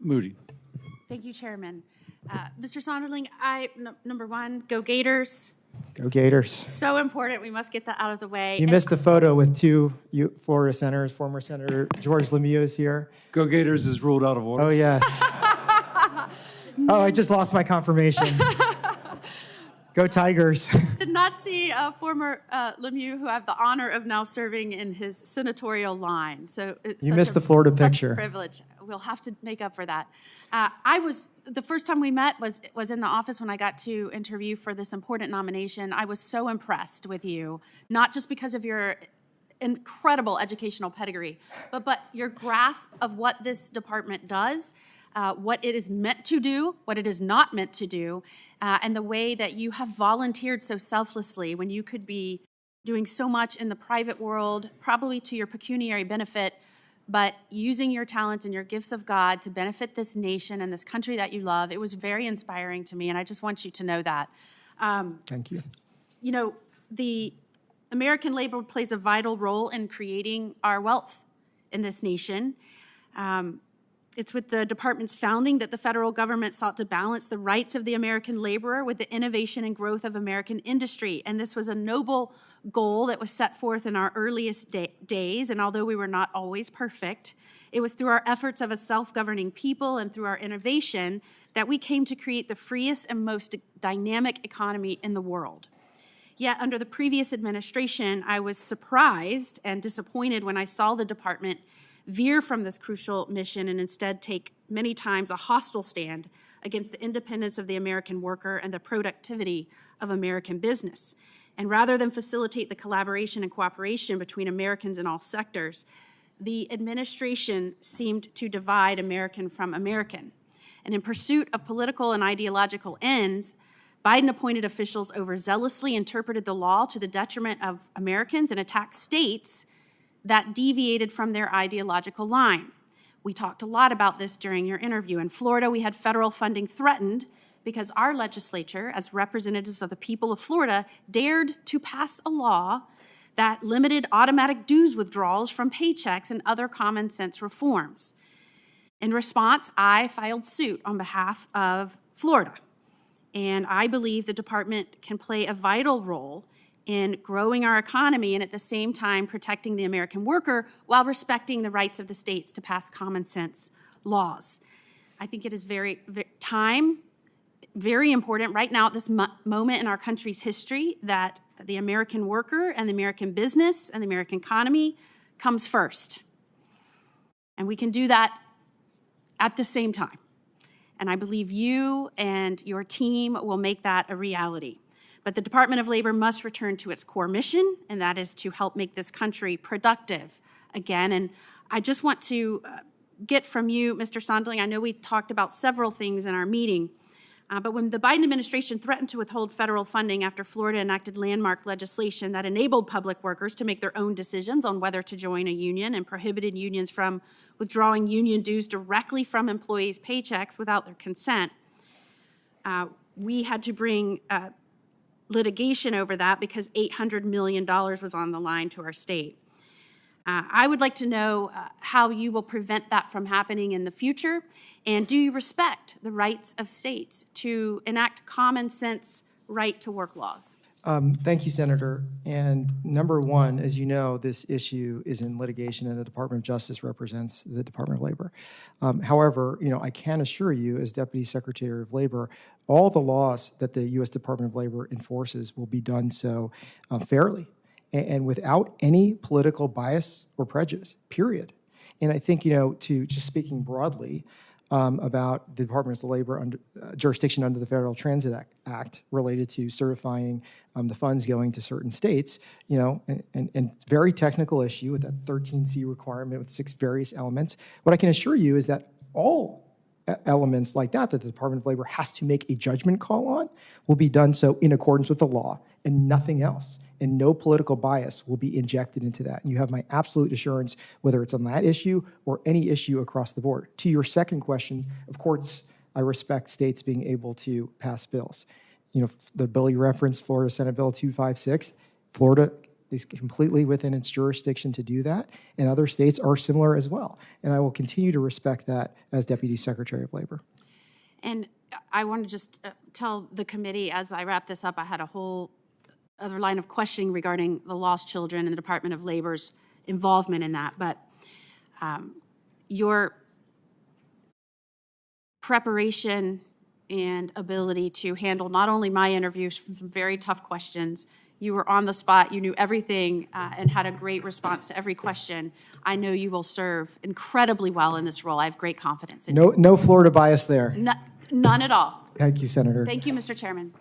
Moody. Thank you, Chairman. Mr. Sonderling, number one, go Gators. Go Gators. So important. We must get that out of the way. You missed a photo with two Florida senators. Former Senator George Lemieux is here. Go Gators is ruled out of order. Oh, yes. Oh, I just lost my confirmation. Go Tigers. Did not see former Lemieux, who I have the honor of now serving in his senatorial line. So you missed the Florida such picture. A privilege. We'll have to make up for that. The first time we met was in the office when I got to interview for this important nomination. I was so impressed with you, not just because of your incredible educational pedigree, but your grasp of what this department does, what it is meant to do, what it is not meant to do, and the way that you have volunteered so selflessly when you could be doing so much in the private world, probably to your pecuniary benefit, but using your talents and your gifts of God to benefit this nation and this country that you love. It was very inspiring to me, and I just want you to know that. Thank you. You know, the American labor plays a vital role in creating our wealth in this nation. It's with the department's founding that the federal government sought to balance the rights of the American laborer with the innovation and growth of American industry. And this was a noble goal that was set forth in our earliest days. And although we were not always perfect, it was through our efforts of a self-governing people and through our innovation that we came to create the freest and most dynamic economy in the world. Yet under the previous administration, I was surprised and disappointed when I saw the department veer from this crucial mission and instead take many times a hostile stand against the independence of the American worker and the productivity of American business. And rather than facilitate the collaboration and cooperation between Americans in all sectors, the administration seemed to divide American from American. And in pursuit of political and ideological ends, Biden appointed officials overzealously interpreted the law to the detriment of Americans and attacked states that deviated from their ideological line. We talked a lot about this during your interview. In Florida, we had federal funding threatened because our legislature, as representatives of the people of Florida, dared to pass a law that limited automatic dues withdrawals from paychecks and other common sense reforms. In response, I filed suit on behalf of Florida. And I believe the department can play a vital role in growing our economy and at the same time protecting the American worker while respecting the rights of the states to pass common sense laws. I think it is very important right now at this moment in our country's history that the American worker and the American business and the American economy comes first. And we can do that at the same time. And I believe you and your team will make that a reality. But the Department of Labor must return to its core mission, and that is to help make this country productive again. And I just want to get from you, Mr. Sonderling, I know we talked about several things in our meeting, but when the Biden administration threatened to withhold federal funding after Florida enacted landmark legislation that enabled public workers to make their own decisions on whether to join a union and prohibited unions from withdrawing union dues directly from employees' paychecks without their consent, we had to bring litigation over that because $800 million was on the line to our state. I would like to know how you will prevent that from happening in the future, and do you respect the rights of states to enact common sense right to work laws? Thank you, Senator. And number one, as you know, this issue is in litigation and the Department of Justice represents the Department of Labor. However, I can assure you as Deputy Secretary of Labor, all the laws that the U.S. Department of Labor enforces will be done so fairly and without any political bias or prejudice, period. And I think, to just speaking broadly, about the Department of Labor jurisdiction under the Federal Transit Act related to certifying the funds going to certain states, and very technical issue with that 13C requirement with 6 various elements. What I can assure you is that all elements like that the Department of Labor has to make a judgment call on will be done so in accordance with the law and nothing else. And no political bias will be injected into that. And you have my absolute assurance, whether it's on that issue or any issue across the board. To your second question, of course, I respect states being able to pass bills. The bill you referenced, Florida Senate Bill 256, Florida is completely within its jurisdiction to do that, and other states are similar as well. And I will continue to respect that as Deputy Secretary of Labor. And I want to just tell the committee, as I wrap this up, I had a whole other line of questioning regarding the lost children and the Department of Labor's involvement in that. But your preparation and ability to handle not only my interviews, some very tough questions, you were on the spot, you knew everything, and had a great response to every question. I know you will serve incredibly well in this role. I have great confidence in you. No Florida bias there. None at all. Thank you, Senator. Thank you, Mr. Chairman.